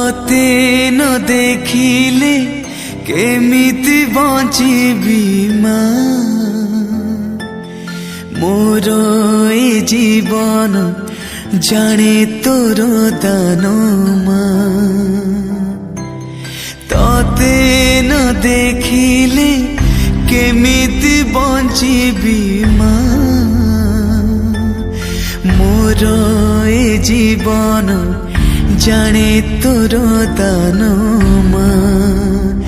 तोते न देखिले केमिति बंचिबी माँ मोर ए जीवन जाने तोर दान माँ तोते न देखिले केमिति बंचिबी माँ मोर ए जीवन जाने तोर दान माँ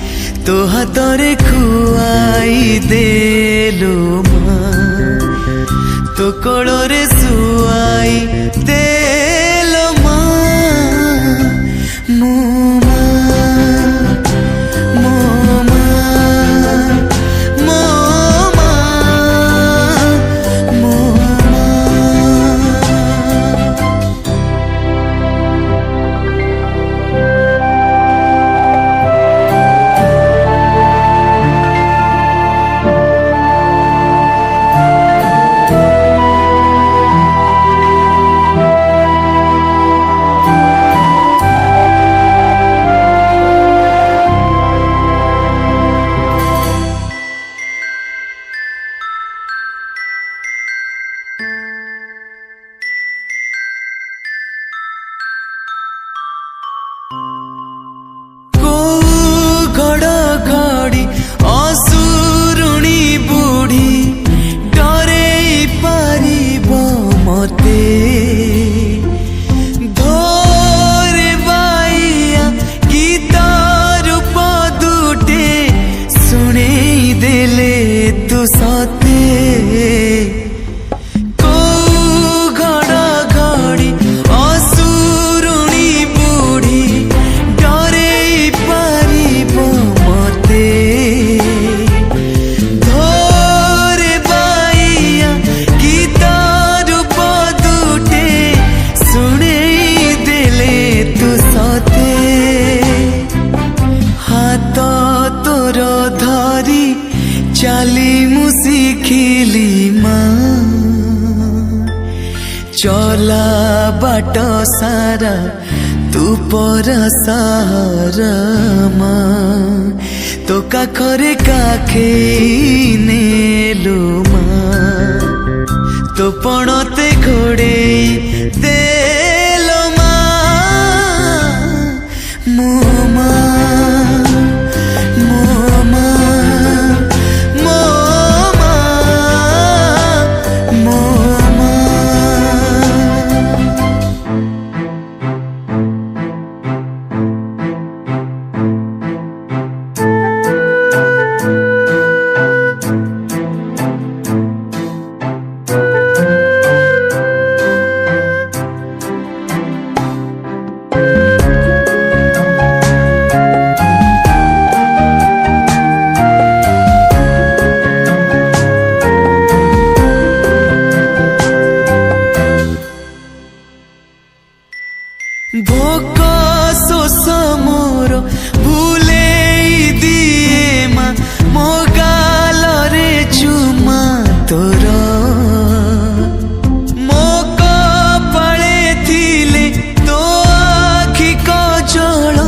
तो हाथरे खुआई देलो माँ तो कोड़े सुआई देलो माँ मो घड़ी असुरुणी बुढ़ी डरे पारिब मते धोरे बाइया गीत रूप दुटे सुने देले तू सते चाली मुसिखिली माँ चला बाट सारा तू पर सहारा माँ तो काखरे काखे नेलो माँ तो पणते घोड़े देलो माँ मो भोक शोष मोर भूले दिए माँ मो गाल रे चुमा तोर मो कपाळे थिले तो आखि कजल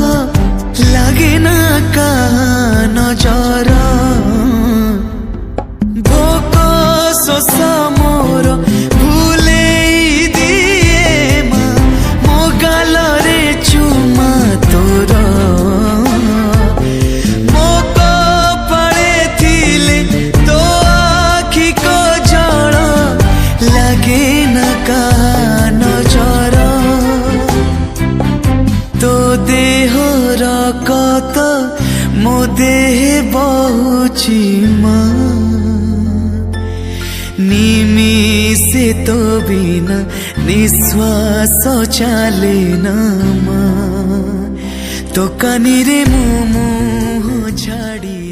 लागे ना का नजर भोक शोष मोर कत मो देह बहुची माँ निमिषे तो बिना निश्वास चाले न माँ तो कानी रे मुँह झाड़ी